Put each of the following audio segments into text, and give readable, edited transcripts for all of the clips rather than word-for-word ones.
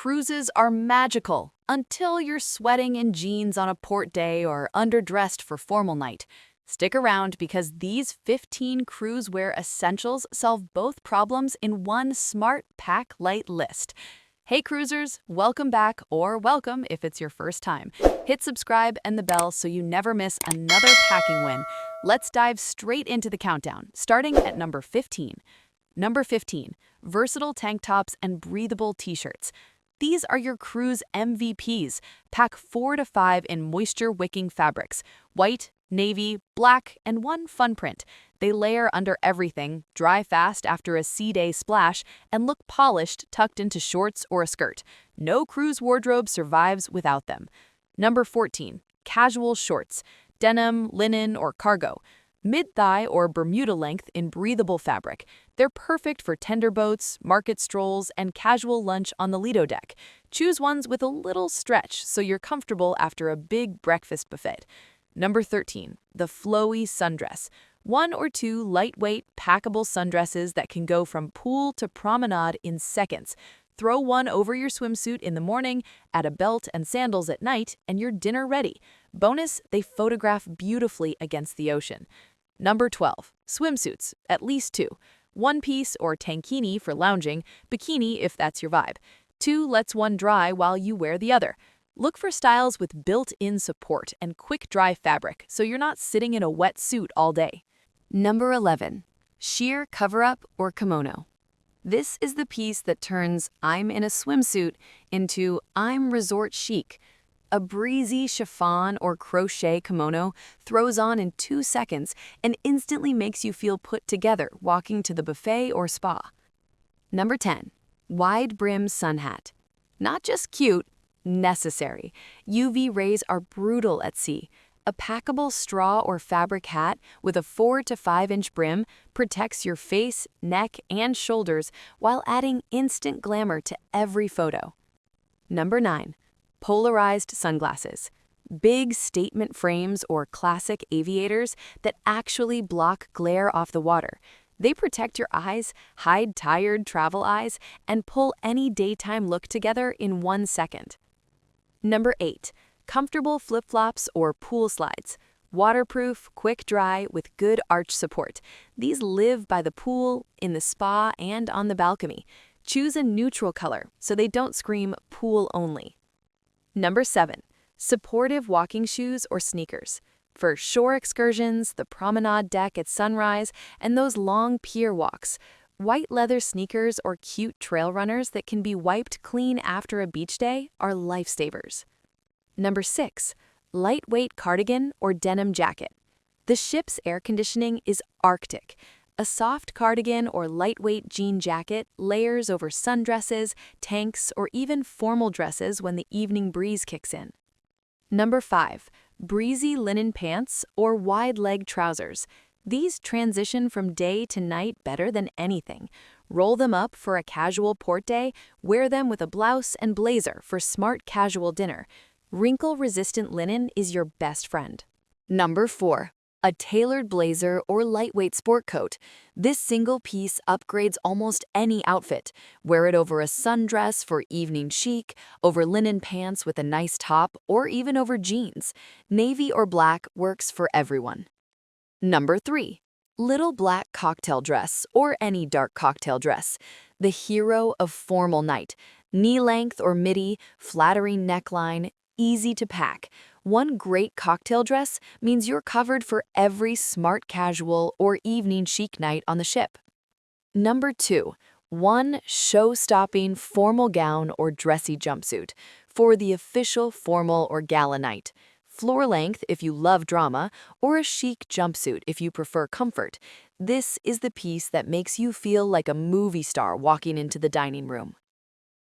Cruises are magical until you're sweating in jeans on a port day or underdressed for formal night. Stick around because these 15 cruise wear essentials solve both problems in one smart pack light list. Hey cruisers, welcome back, or welcome if it's your first time. Hit subscribe and the bell so you never miss another packing win. Let's dive straight into the countdown, starting at number 15. Number 15, versatile tank tops and breathable t-shirts. These are your cruise MVPs. Pack 4 to 5 in moisture-wicking fabrics: white, navy, black, and one fun print. They layer under everything, dry fast after a sea day splash, and look polished tucked into shorts or a skirt. No cruise wardrobe survives without them. Number 14, casual shorts. Denim, linen, or cargo. Mid-thigh or Bermuda length in breathable fabric. They're perfect for tender boats, market strolls, and casual lunch on the Lido deck. Choose ones with a little stretch so you're comfortable after a big breakfast buffet. Number 13, the flowy sundress. 1 or 2 lightweight, packable sundresses that can go from pool to promenade in seconds. Throw one over your swimsuit in the morning, add a belt and sandals at night, and you're dinner ready. Bonus, they photograph beautifully against the ocean. Number 12, swimsuits, at least 2. One piece or tankini for lounging, bikini if that's your vibe. 2 lets one dry while you wear the other. Look for styles with built-in support and quick dry fabric so you're not sitting in a wet suit all day. Number 11, sheer cover-up or kimono. This is the piece that turns "I'm in a swimsuit" into "I'm resort chic." A breezy chiffon or crochet kimono throws on in 2 seconds and instantly makes you feel put together walking to the buffet or spa. Number 10, wide brim sun hat. Not just cute, necessary. UV rays are brutal at sea. A packable straw or fabric hat with a 4 to 5 inch brim protects your face, neck, and shoulders while adding instant glamour to every photo. Number 9, polarized sunglasses. Big statement frames or classic aviators that actually block glare off the water. They protect your eyes, hide tired travel eyes, and pull any daytime look together in 1 second. Number 8, comfortable flip-flops or pool slides. Waterproof, quick dry, with good arch support. These live by the pool, in the spa, and on the balcony. Choose a neutral color so they don't scream pool only. Number 7, supportive walking shoes or sneakers. For shore excursions, the promenade deck at sunrise, and those long pier walks. White leather sneakers or cute trail runners that can be wiped clean after a beach day are lifesavers. Number 6, lightweight cardigan or denim jacket. The ship's air conditioning is Arctic. A soft cardigan or lightweight jean jacket layers over sundresses, tanks, or even formal dresses when the evening breeze kicks in. Number 5, breezy linen pants or wide leg trousers. These transition from day to night better than anything. Roll them up for a casual port day, wear them with a blouse and blazer for smart casual dinner. Wrinkle-resistant linen is your best friend. Number 4, a tailored blazer or lightweight sport coat. This single piece upgrades almost any outfit. Wear it over a sundress for evening chic, over linen pants with a nice top, or even over jeans. Navy or black works for everyone. Number 3, little black cocktail dress or any dark cocktail dress. The hero of formal night. Knee length or midi, flattering neckline, easy to pack. One great cocktail dress means you're covered for every smart casual or evening chic night on the ship. Number 2, one show-stopping formal gown or dressy jumpsuit for the official formal or gala night. Floor length if you love drama, or a chic jumpsuit if you prefer comfort. This is the piece that makes you feel like a movie star walking into the dining room.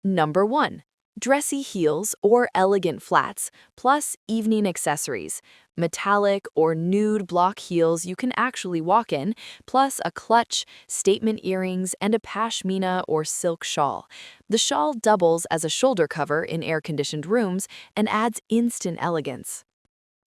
Number 1, dressy heels or elegant flats, plus evening accessories. Metallic or nude block heels you can actually walk in, plus a clutch, statement earrings, and a pashmina or silk shawl. The shawl doubles as a shoulder cover in air-conditioned rooms and adds instant elegance.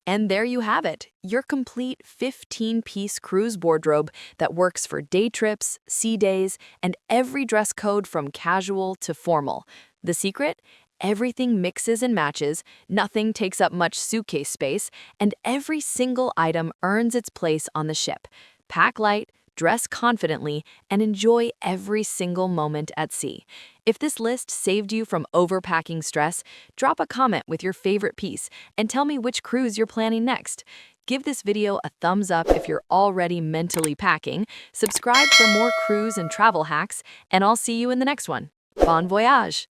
And there you have it, your complete 15-piece cruise wardrobe that works for day trips, sea days, and every dress code from casual to formal. The secret? Everything mixes and matches, nothing takes up much suitcase space, and every single item earns its place on the ship. Pack light, dress confidently, and enjoy every single moment at sea. If this list saved you from overpacking stress, drop a comment with your favorite piece and tell me which cruise you're planning next. Give this video a thumbs up if you're already mentally packing, subscribe for more cruise and travel hacks, and I'll see you in the next one. Bon voyage!